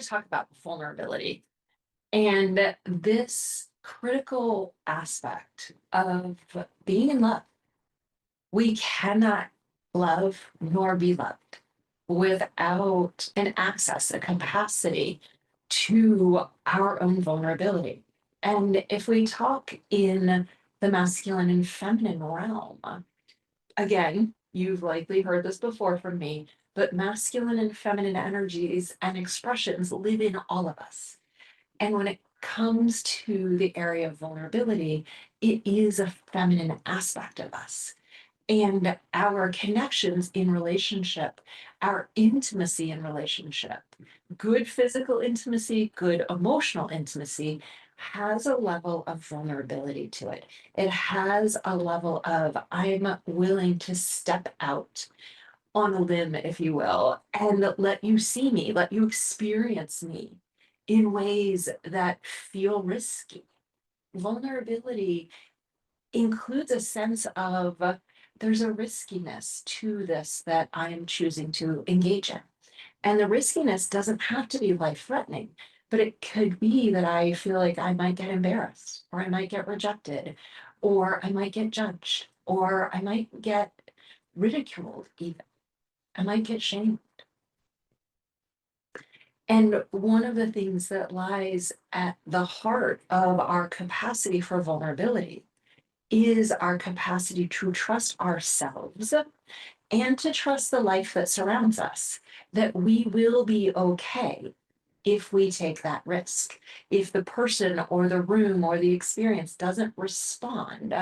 to talk about vulnerability and this critical aspect of being in love. We cannot love nor be loved without an access, a capacity to our own vulnerability. And if we talk in the masculine and feminine realm, again, you've likely heard this before from me, but masculine and feminine energies and expressions live in all of us. And when it comes to the area of vulnerability, it is a feminine aspect of us. And our connections in relationship, our intimacy in relationship, good physical intimacy, good emotional intimacy, has a level of vulnerability to it. It has a level of, I'm willing to step out on a limb, if you will, and let you see me, let you experience me in ways that feel risky. Vulnerability includes a sense of there's a riskiness to this that I am choosing to engage in. And the riskiness doesn't have to be life threatening, but it could be that I feel like I might get embarrassed, or I might get rejected, or I might get judged, or I might get ridiculed, even. I might get shamed. And one of the things that lies at the heart of our capacity for vulnerability is our capacity to trust ourselves and to trust the life that surrounds us, that we will be okay if we take that risk. If the person or the room or the experience doesn't respond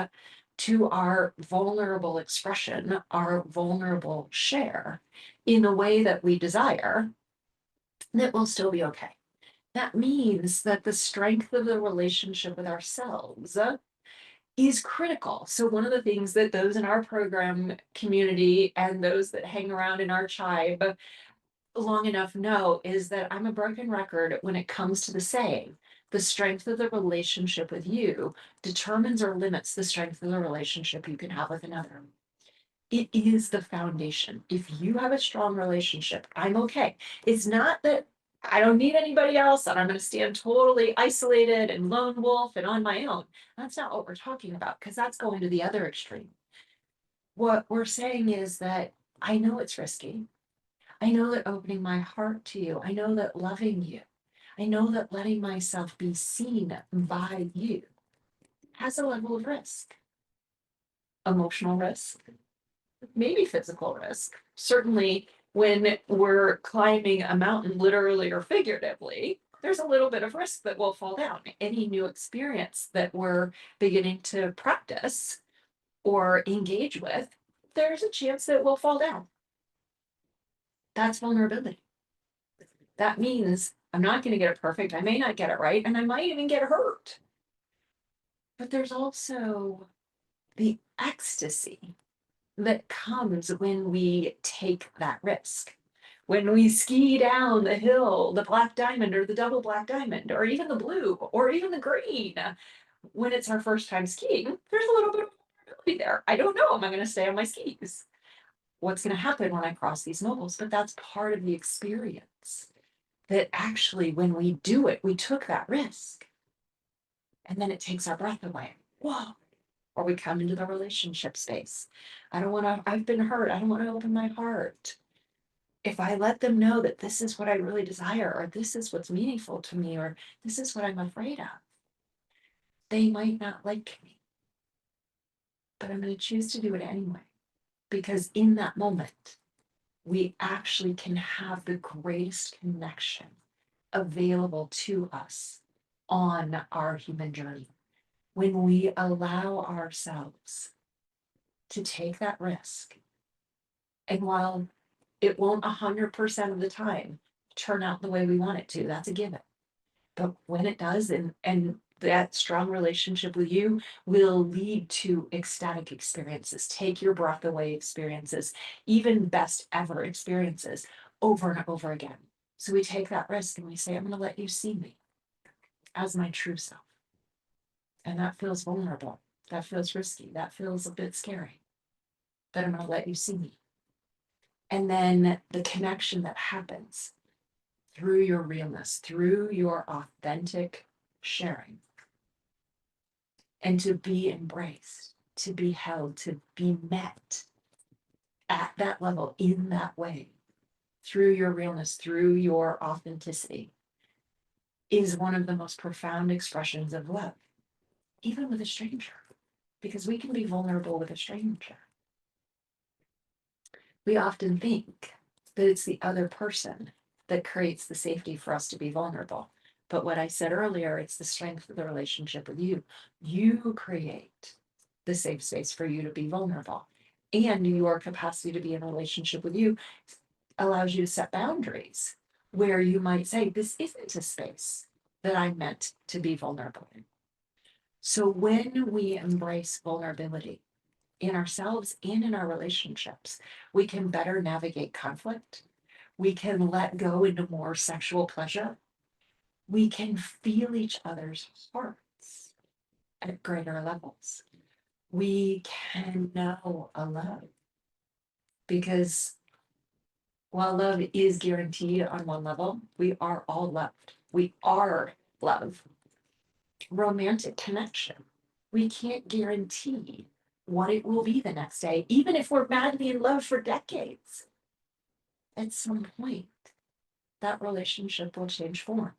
to our vulnerable expression, our vulnerable share in the way that we desire, that we'll still be okay. That means that the strength of the relationship with ourselves is critical. So one of the things that those in our program community and those that hang around in our tribe long enough know is that I'm a broken record when it comes to the saying, the strength of the relationship with you determines or limits the strength of the relationship you can have with another. It is the foundation. If you have a strong relationship, I'm okay. It's not that I don't need anybody else and I'm going to stand totally isolated and lone wolf and on my own. That's not what we're talking about, because that's going to the other extreme. What we're saying is that I know it's risky. I know that opening my heart to you, I know that loving you, I know that letting myself be seen by you has a level of risk. Emotional risk, maybe physical risk. Certainly, when we're climbing a mountain, literally or figuratively, there's a little bit of risk that we'll fall down. Any new experience that we're beginning to practice or engage with, there's a chance that we'll fall down. That's vulnerability. That means I'm not going to get it perfect. I may not get it right, and I might even get hurt. But there's also the ecstasy that comes when we take that risk. When we ski down the hill, the black diamond or the double black diamond, or even the blue, or even the green, when it's our first time skiing, there's a little bit of vulnerability there. I don't know, am I going to stay on my skis? What's going to happen when I cross these moguls? But that's part of the experience. That actually, when we do it, we took that risk. And then it takes our breath away. Whoa. Or we come into the relationship space. I've been hurt. I don't want to open my heart. If I let them know that this is what I really desire, or this is what's meaningful to me, or this is what I'm afraid of, they might not like me. But I'm going to choose to do it anyway. Because in that moment, we actually can have the greatest connection available to us on our human journey. When we allow ourselves to take that risk. And while it won't 100% of the time turn out the way we want it to, that's a given. But when it does, and that strong relationship with you will lead to ecstatic experiences, take your breath away experiences, even best ever experiences over and over again. So we take that risk and we say, I'm going to let you see me as my true self. And that feels vulnerable. That feels risky. That feels a bit scary. But I'm going to let you see me. And then the connection that happens through your realness, through your authentic sharing, and to be embraced, to be held, to be met at that level in that way, through your realness, through your authenticity, is one of the most profound expressions of love, even with a stranger, because we can be vulnerable with a stranger. We often think that it's the other person that creates the safety for us to be vulnerable. But what I said earlier, it's the strength of the relationship with you. You create the safe space for you to be vulnerable. And your capacity to be in a relationship with you allows you to set boundaries where you might say, this isn't a space that I'm meant to be vulnerable in. So when we embrace vulnerability in ourselves and in our relationships, we can better navigate conflict. We can let go into more sexual pleasure. We can feel each other's hearts at greater levels. We can know a love, because while love is guaranteed on one level, we are all loved. We are love. Romantic connection, we can't guarantee what it will be the next day, even if we're madly in love for decades. At some point, that relationship will change form.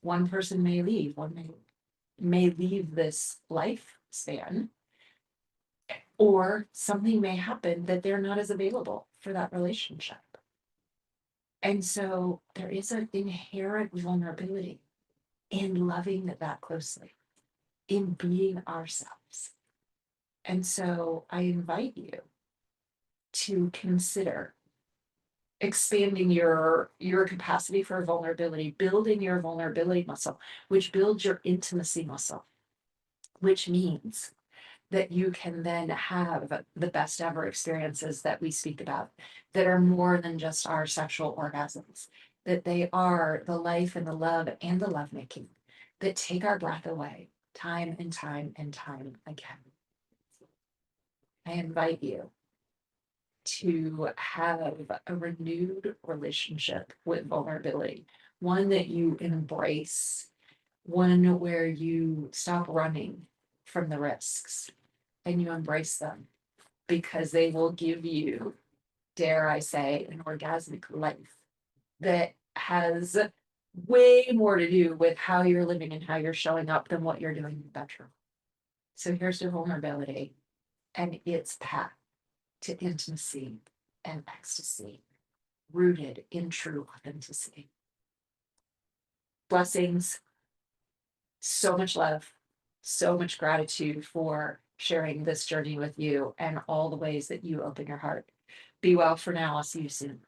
One person may leave, may leave this lifespan, or something may happen that they're not as available for that relationship. And so there is an inherent vulnerability in loving that closely, in being ourselves. And so I invite you to consider expanding your capacity for vulnerability, building your vulnerability muscle, which builds your intimacy muscle, which means that you can then have the best ever experiences that we speak about, that are more than just our sexual orgasms, that they are the life and the love and the lovemaking that take our breath away time and time and time again. I invite you to have a renewed relationship with vulnerability, one that you embrace, one where you stop running from the risks and you embrace them, because they will give you, dare I say, an orgasmic life that has way more to do with how you're living and how you're showing up than what you're doing in the bedroom. So here's your vulnerability and its path to intimacy and ecstasy, rooted in true authenticity. Blessings, so much love, so much gratitude for sharing this journey with you and all the ways that you open your heart. Be well for now. I'll see you soon.